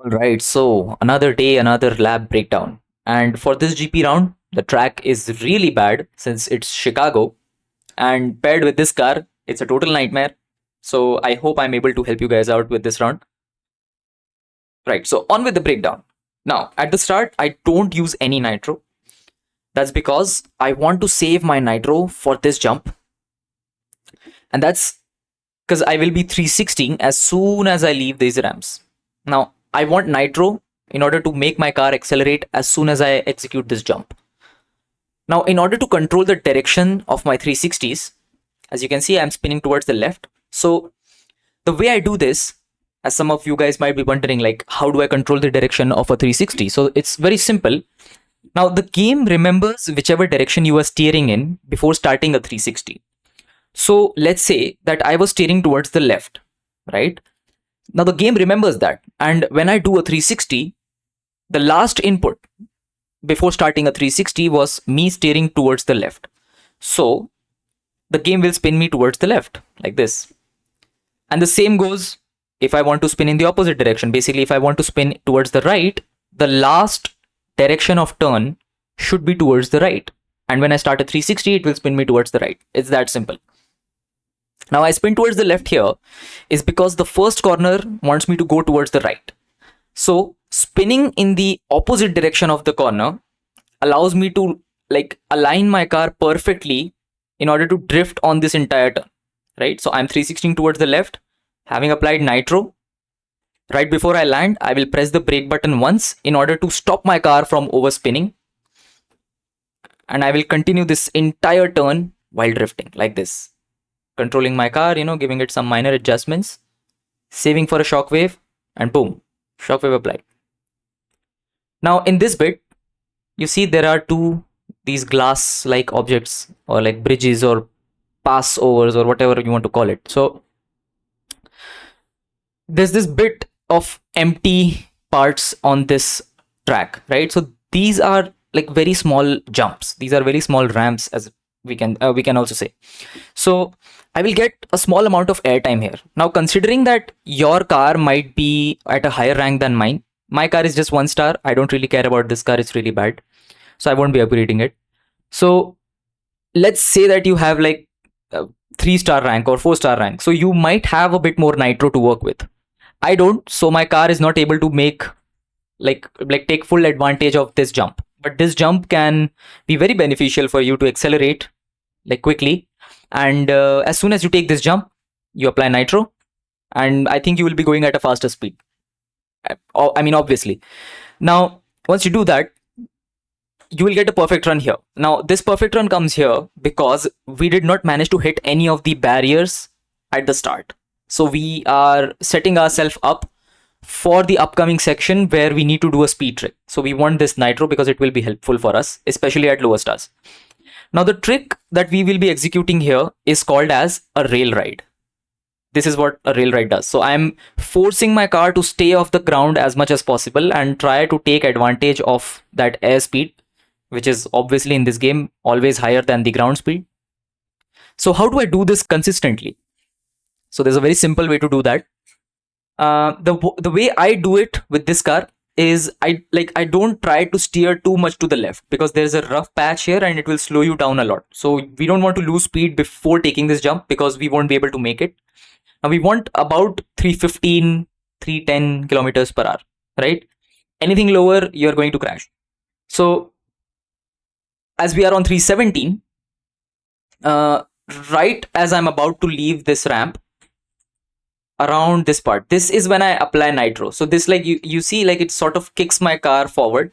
Right, so another day, another lab breakdown. And for this GP round, the track is really bad since it's Chicago. And paired with this car, it's a total nightmare. So I hope I'm able to help you guys out with this round. Right, so on with the breakdown. Now, at the start, I don't use any nitro. That's because I want to save my nitro for this jump. And that's because I will be 360 as soon as I leave these ramps. Now, I want nitro in order to make my car accelerate as soon as I execute this jump. Now, in order to control the direction of my 360s, as you can see, I'm spinning towards the left. So the way I do this, as some of you guys might be wondering, like, how do I control the direction of a 360? So it's very simple. Now, the game remembers whichever direction you are steering in before starting a 360. So let's say that I was steering towards the left, right? Now the game remembers that. And when I do a 360, the last input before starting a 360 was me steering towards the left. So the game will spin me towards the left like this. And the same goes if I want to spin in the opposite direction. Basically, if I want to spin towards the right, the last direction of turn should be towards the right. And when I start a 360, it will spin me towards the right. It's that simple. Now I spin towards the left here is because the first corner wants me to go towards the right. So spinning in the opposite direction of the corner allows me to align my car perfectly in order to drift on this entire turn, right? So I'm 360 towards the left, having applied nitro. Right before I land, I will press the brake button once in order to stop my car from overspinning. And I will continue this entire turn while drifting like this. Controlling my car, giving it some minor adjustments, saving for a shockwave, and boom, shockwave applied. Now in this bit, you see there are these glass-like objects or like bridges or pass overs or whatever you want to call it. So there's this bit of empty parts on this track, right? So these are like very small jumps. These are very small ramps, as we can also say. So I will get a small amount of airtime here. Now, considering that your car might be at a higher rank than mine, my car is just 1 star. I don't really care about this car. It's really bad. So I won't be upgrading it. So let's say that you have like a 3-star rank or 4-star rank. So you might have a bit more nitro to work with. I don't. So my car is not able to make take full advantage of this jump. But this jump can be very beneficial for you to accelerate quickly. And as soon as you take this jump, you apply nitro, and I think you will be going at a faster speed. I mean, obviously. Now, once you do that, you will get a perfect run here. Now, this perfect run comes here because we did not manage to hit any of the barriers at the start. So we are setting ourselves up for the upcoming section where we need to do a speed trick. So we want this nitro because it will be helpful for us, especially at lower stars. Now the trick that we will be executing here is called as a rail ride. This is what a rail ride does. So I'm forcing my car to stay off the ground as much as possible and try to take advantage of that air speed, which is obviously in this game always higher than the ground speed. So how do I do this consistently? So there's a very simple way to do that. The way I do it with this car is I don't try to steer too much to the left because there's a rough patch here and it will slow you down a lot. So we don't want to lose speed before taking this jump because we won't be able to make it. Now we want about 315, 310 kilometers per hour, right? Anything lower, you're going to crash. So as we are on 317, right as I'm about to leave this ramp, around this part, this is when I apply nitro. So this you see it sort of kicks my car forward,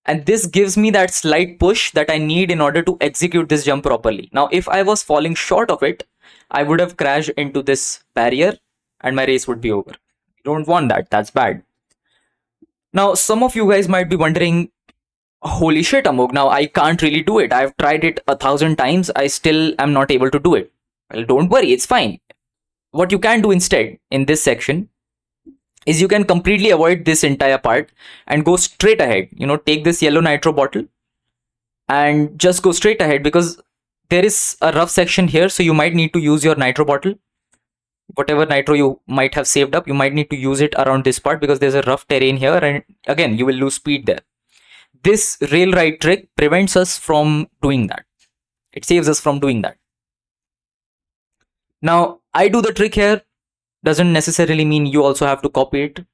and this gives me that slight push that I need in order to execute this jump properly. Now if I was falling short of it, I would have crashed into this barrier and my race would be over. You don't want that. That's bad. Now some of you guys might be wondering, holy shit, Amogh, now I can't really do it. I've tried it 1,000 times. I still am not able to do it. Well, don't worry, it's fine. What you can do instead in this section is you can completely avoid this entire part and go straight ahead. Take this yellow nitro bottle and just go straight ahead because there is a rough section here. So you might need to use your nitro bottle. whatever nitro you might have saved up, you might need to use it around this part because there's a rough terrain here, and again, you will lose speed there. This rail ride trick prevents us from doing that. It saves us from doing that. Now, I do the trick here doesn't necessarily mean you also have to copy it,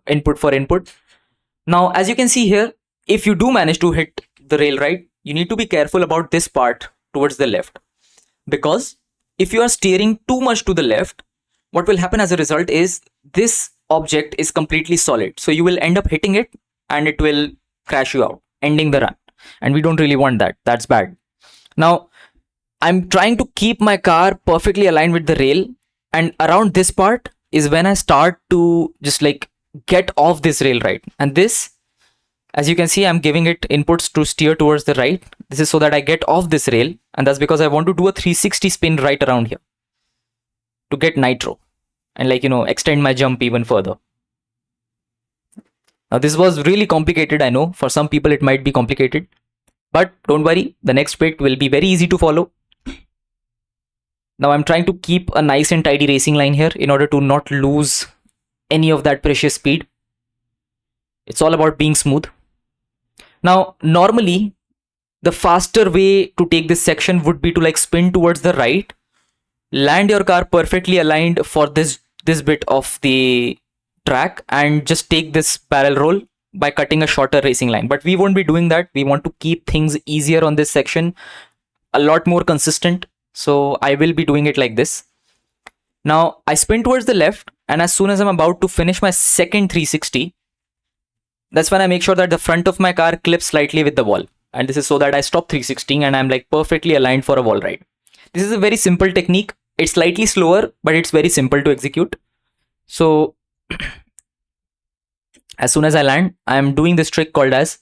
input for input. Now, as you can see here, if you do manage to hit the rail ride, you need to be careful about this part towards the left, because if you are steering too much to the left, what will happen as a result is this object is completely solid. So you will end up hitting it and it will crash you out, ending the run. And we don't really want that. That's bad. Now, I'm trying to keep my car perfectly aligned with the rail. And around this part is when I start to just like get off this rail ride. And this, as you can see, I'm giving it inputs to steer towards the right. This is so that I get off this rail. And that's because I want to do a 360 spin right around here to get nitro and extend my jump even further. Now, this was really complicated. I know for some people it might be complicated, but don't worry. The next bit will be very easy to follow. Now, I'm trying to keep a nice and tidy racing line here in order to not lose any of that precious speed. It's all about being smooth. Now, normally, the faster way to take this section would be to spin towards the right, land your car perfectly aligned for this bit of the track, and just take this barrel roll by cutting a shorter racing line. But we won't be doing that. We want to keep things easier on this section, a lot more consistent. So I will be doing it like this. Now I spin towards the left, and as soon as I'm about to finish my second 360, that's when I make sure that the front of my car clips slightly with the wall. And this is so that I stop 360 and I'm perfectly aligned for a wall ride. This is a very simple technique. It's slightly slower, but it's very simple to execute. So as soon as I land, I'm doing this trick called as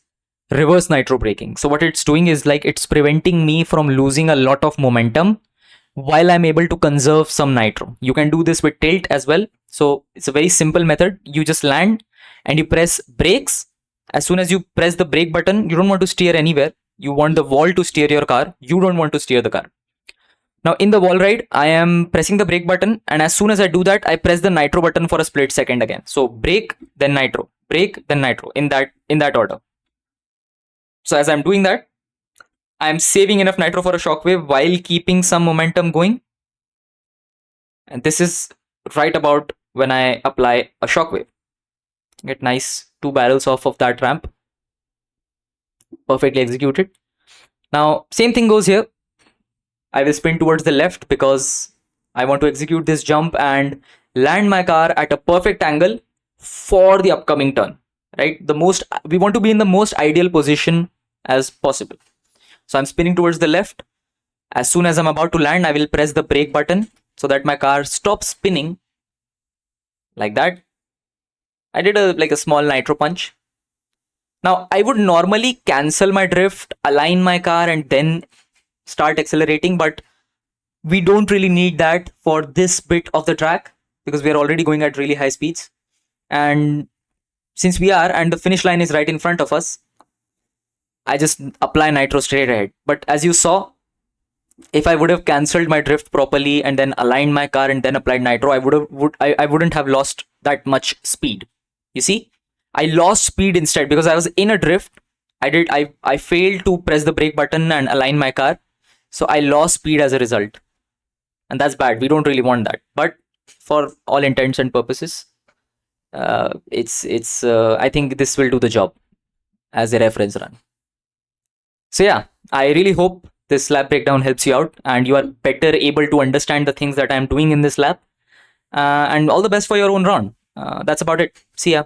reverse nitro braking. So what it's doing is it's preventing me from losing a lot of momentum while I'm able to conserve some nitro. You can do this with tilt as well. So it's a very simple method. You just land and you press brakes. As soon as you press the brake button, you don't want to steer anywhere. You want the wall to steer your car. You don't want to steer the car. Now in the wall ride, I am pressing the brake button, and as soon as I do that, I press the nitro button for a split second again. So brake, then nitro, brake, then nitro, in that order. So as I'm doing that, I'm saving enough nitro for a shockwave while keeping some momentum going. And this is right about when I apply a shockwave. Get nice 2 barrels off of that ramp. Perfectly executed. Now, same thing goes here. I will spin towards the left because I want to execute this jump and land my car at a perfect angle for the upcoming turn, right? We want to be in the most ideal position as possible. So I'm spinning towards the left. As soon as I'm about to land, I will press the brake button so that my car stops spinning like that. I did a small nitro punch. Now I would normally cancel my drift, align my car, and then start accelerating, but we don't really need that for this bit of the track because we are already going at really high speeds. And since we are, and the finish line is right in front of us, I just apply nitro straight ahead. But as you saw, if I would have cancelled my drift properly and then aligned my car and then applied nitro, I wouldn't have lost that much speed. You see, I lost speed instead because I was in a drift. I failed to press the brake button and align my car. So I lost speed as a result. And that's bad. We don't really want that. But for all intents and purposes, I think this will do the job as a reference run. So yeah, I really hope this lap breakdown helps you out and you are better able to understand the things that I'm doing in this lap. And all the best for your own round. That's about it. See ya.